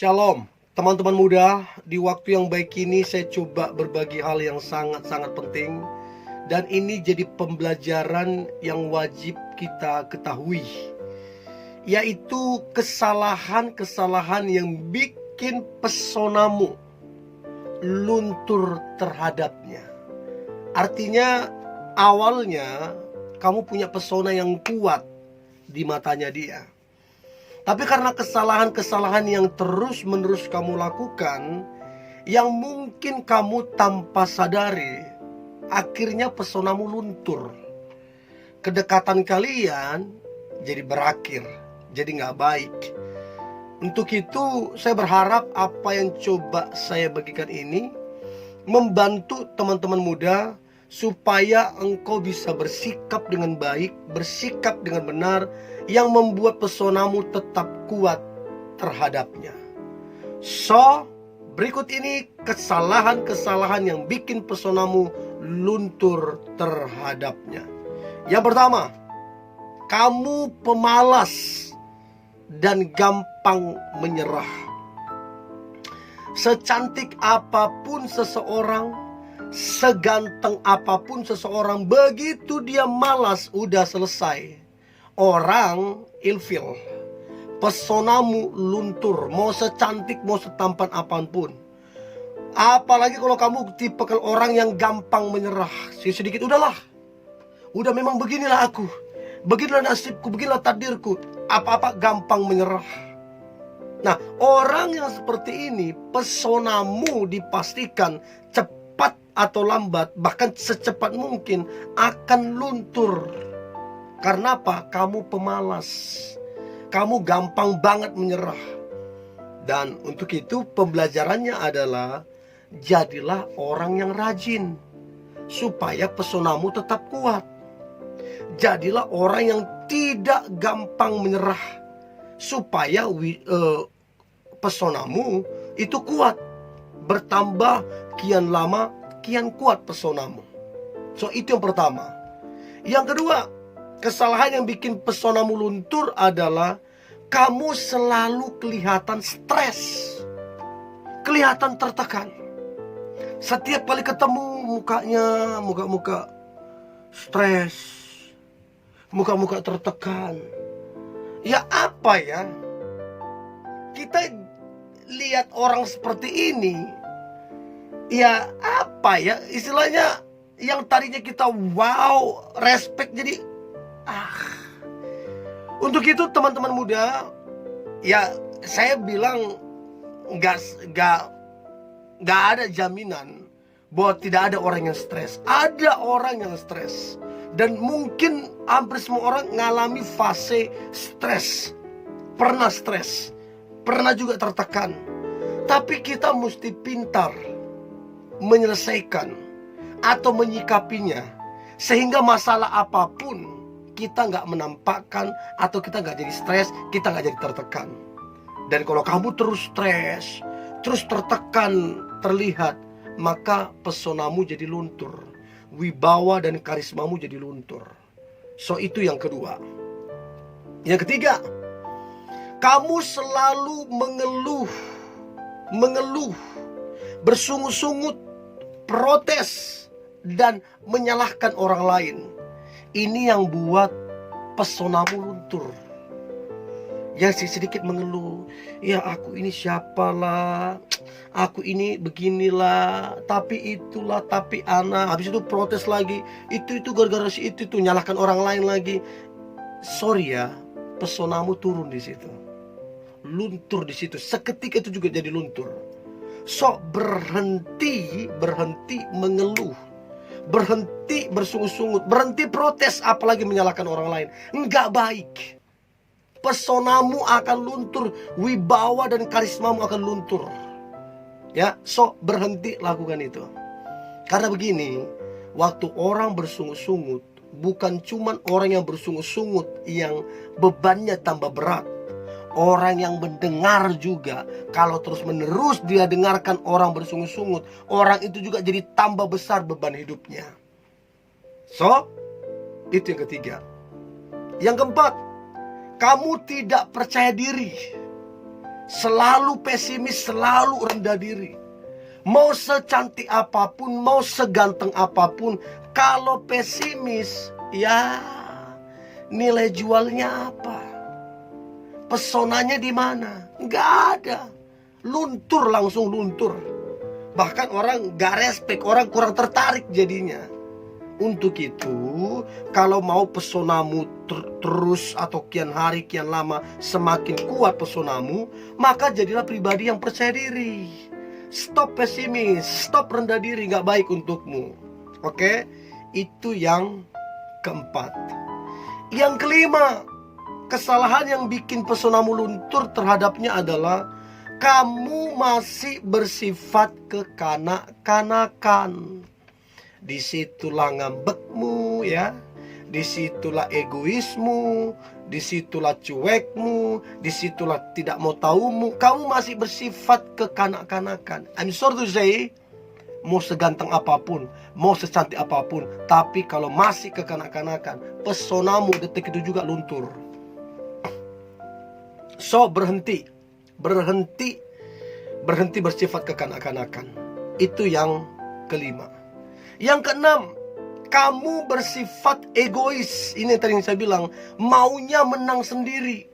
Shalom, teman-teman muda. Di waktu yang baik ini saya coba berbagi hal yang sangat-sangat penting. Dan ini jadi pembelajaran yang wajib kita ketahui, yaitu kesalahan-kesalahan yang bikin pesonamu luntur terhadapnya. Artinya awalnya kamu punya pesona yang kuat di matanya dia, tapi karena kesalahan-kesalahan yang terus-menerus kamu lakukan, yang mungkin kamu tanpa sadari, akhirnya pesonamu luntur. Kedekatan kalian jadi berakhir, jadi gak baik. Untuk itu saya berharap apa yang coba saya bagikan ini membantu teman-teman muda supaya engkau bisa bersikap dengan baik, bersikap dengan benar, yang membuat pesonamu tetap kuat terhadapnya. So, berikut ini kesalahan-kesalahan yang bikin pesonamu luntur terhadapnya. Yang pertama, kamu pemalas dan gampang menyerah. Secantik apapun seseorang, seganteng apapun seseorang, begitu dia malas, udah selesai. Orang ilfil, pesonamu luntur. Mau secantik, mau setampan apapun. Apalagi kalau kamu tipe orang yang gampang menyerah. Sedikit udahlah, udah memang beginilah aku, beginilah nasibku, beginilah takdirku. Apa-apa gampang menyerah. Nah, orang yang seperti ini, pesonamu dipastikan cepat atau lambat, bahkan secepat mungkin akan luntur. Karena apa? Kamu pemalas, kamu gampang banget menyerah. Dan untuk itu pembelajarannya adalah jadilah orang yang rajin supaya pesonamu tetap kuat. Jadilah orang yang tidak gampang menyerah supaya pesonamu itu kuat. Bertambah kian lama kian kuat pesonamu. So, itu yang pertama. Yang kedua, kesalahan yang bikin pesonamu luntur adalah kamu selalu kelihatan stres, kelihatan tertekan. Setiap kali ketemu mukanya, muka-muka stres, muka-muka tertekan. Ya apa ya? Kita lihat orang seperti ini, ya apa ya? Istilahnya yang tadinya kita wow, respect jadi Untuk itu teman-teman muda, ya saya bilang nggak ada jaminan bahwa tidak ada orang yang stres. Ada orang yang stres, dan mungkin hampir semua orang ngalami fase stres. Pernah stres, pernah juga tertekan. Tapi kita mesti pintar menyelesaikan atau menyikapinya, sehingga masalah apapun kita nggak menampakkan, atau kita nggak jadi stres, kita nggak jadi tertekan. Dan kalau kamu terus stres, terus tertekan terlihat, maka pesonamu jadi luntur, wibawa dan karismamu jadi luntur. So, itu yang kedua. Yang ketiga, kamu selalu mengeluh, bersungut-sungut, protes, dan menyalahkan orang lain. Ini yang buat pesonamu luntur. Yang sedikit mengeluh, ya aku ini siapalah, aku ini beginilah, tapi itulah, tapi ana. Habis itu protes lagi, itu gara-gara si itu nyalahkan orang lain lagi. Sorry ya, pesonamu turun di situ, luntur di situ. Seketika itu juga jadi luntur. So, berhenti mengeluh, berhenti bersungut-sungut, berhenti protes, apalagi menyalahkan orang lain. Enggak baik. Pesonamu akan luntur, wibawa dan karismamu akan luntur. Ya, so berhenti lakukan itu. Karena begini, waktu orang bersungut-sungut, bukan cuman orang yang bersungut-sungut yang bebannya tambah berat. Orang yang mendengar juga, kalau terus-menerus dia dengarkan orang bersungut-sungut, orang itu juga jadi tambah besar beban hidupnya. So, itu yang ketiga. Yang keempat, kamu tidak percaya diri. selalu pesimis, selalu rendah diri. Mau secantik apapun, mau seganteng apapun, kalau pesimis, ya nilai jualnya apa? Pesonanya di mana? Nggak ada. Luntur, langsung luntur. Bahkan orang gak respect, orang kurang tertarik jadinya. Untuk itu, kalau mau pesonamu terus atau kian hari kian lama semakin kuat pesonamu, maka jadilah pribadi yang percaya diri. Stop pesimis, stop rendah diri, gak baik untukmu. Oke? Itu yang keempat. Yang kelima, kesalahan yang bikin pesonamu luntur terhadapnya adalah kamu masih bersifat kekanak-kanakan. Disitulah ngambekmu ya, disitulah egoismu, disitulah cuekmu, disitulah tidak mau tahumu. Kamu masih bersifat kekanak-kanakan. I'm sorry to say, mau seganteng apapun, mau secantik apapun, tapi kalau masih kekanak-kanakan, pesonamu detik itu juga luntur. So, berhenti bersifat kekanak-kanakan. Itu yang kelima. Yang keenam, kamu bersifat egois. Ini tadi yang saya bilang, maunya menang sendiri.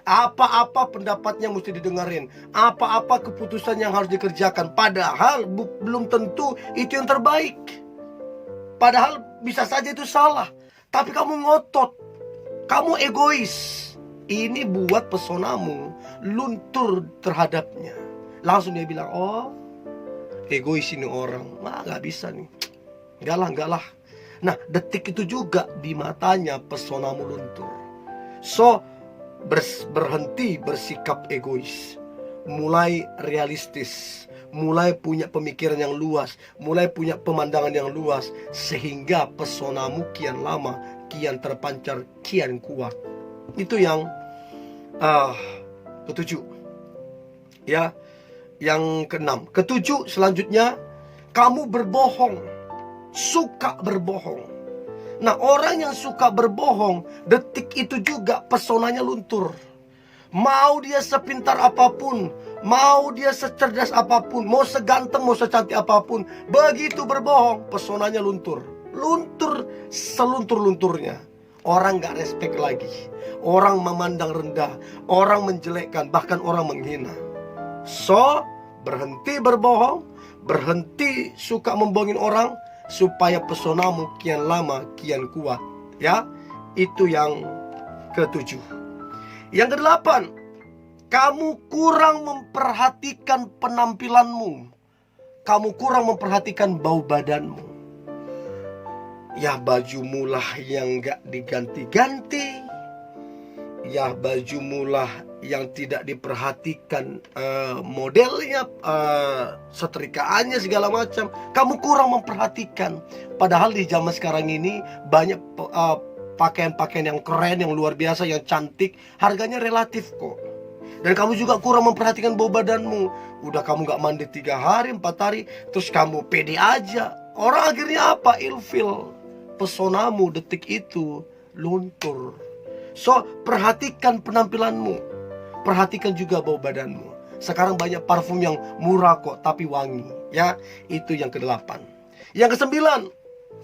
Apa-apa pendapatnya mesti didengarin, apa-apa keputusan yang harus dikerjakan. Padahal belum tentu itu yang terbaik. Padahal bisa saja itu salah. Tapi kamu ngotot, kamu egois. Ini buat pesonamu luntur terhadapnya. Langsung dia bilang, oh egois ini orang, gak bisa nih. Enggak lah. Nah, detik itu juga di matanya pesonamu luntur. So, berhenti bersikap egois. Mulai realistis. Mulai punya pemikiran yang luas. Mulai punya pemandangan yang luas. Sehingga pesonamu kian lama, kian terpancar, kian kuat. Itu yang ketujuh. Ya, yang keenam. Ketujuh selanjutnya, kamu berbohong. Suka berbohong. Nah, orang yang suka berbohong, detik itu juga pesonanya luntur. Mau dia sepintar apapun, mau dia secerdas apapun, mau seganteng, mau secantik apapun, begitu berbohong, pesonanya luntur. Luntur seluntur-lunturnya. Orang gak respect lagi. Orang memandang rendah, orang menjelekkan, bahkan orang menghina. So, berhenti berbohong, berhenti suka membohongin orang, supaya pesonamu kian lama kian kuat. Ya, itu yang ketujuh. Yang kedelapan, kamu kurang memperhatikan penampilanmu. Kamu kurang memperhatikan bau badanmu. Ya, bajumu lah yang gak diganti-ganti. Ya, bajumu lah yang tidak diperhatikan modelnya, setrikaannya, segala macam. Kamu kurang memperhatikan. Padahal di zaman sekarang ini banyak pakaian-pakaian yang keren, yang luar biasa, yang cantik. Harganya relatif kok. Dan kamu juga kurang memperhatikan bau badanmu. Udah kamu gak mandi 3 hari, 4 hari, terus kamu pede aja. Orang akhirnya apa? Ilfil. Pesonamu detik itu luntur. So, perhatikan penampilanmu. Perhatikan juga bau badanmu. Sekarang banyak parfum yang murah kok, tapi wangi. Ya, itu yang ke-8. Yang ke-9,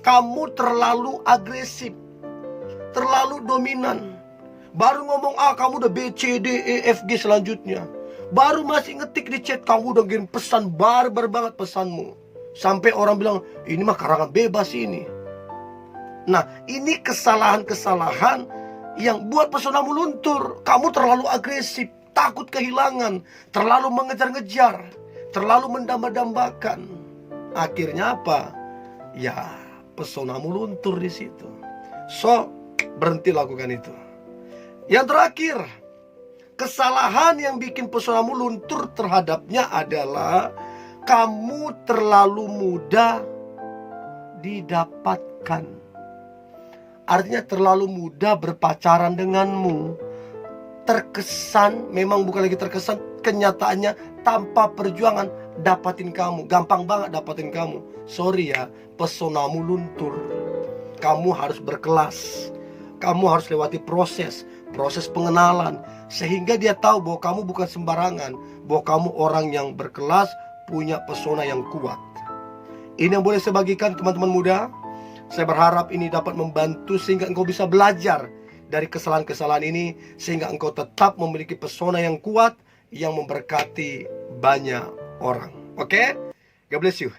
kamu terlalu agresif. Terlalu dominan. Baru ngomong A, kamu udah B, C, D, E, F, G selanjutnya. Baru masih ngetik di chat, kamu udah ngirim pesan, barbar banget pesanmu. Sampai orang bilang, ini mah karangan bebas ini. Nah, ini kesalahan-kesalahan yang buat pesonamu luntur. Kamu terlalu agresif, takut kehilangan, terlalu mengejar-ngejar, terlalu mendamba-dambakan. Akhirnya apa? Ya, pesonamu luntur di situ. So, berhenti lakukan itu. Yang terakhir, kesalahan yang bikin pesonamu luntur terhadapnya adalah kamu terlalu mudah didapatkan. Artinya terlalu mudah berpacaran denganmu. Terkesan, memang bukan lagi terkesan, kenyataannya tanpa perjuangan dapatin kamu. Gampang banget dapatin kamu. Sorry ya, pesonamu luntur. Kamu harus berkelas. kamu harus lewati proses pengenalan, sehingga dia tahu bahwa kamu bukan sembarangan, bahwa kamu orang yang berkelas, punya pesona yang kuat. Ini yang boleh saya bagikan teman-teman muda. Saya berharap ini dapat membantu sehingga engkau bisa belajar dari kesalahan-kesalahan ini, sehingga engkau tetap memiliki pesona yang kuat yang memberkati banyak orang. Oke? God bless you.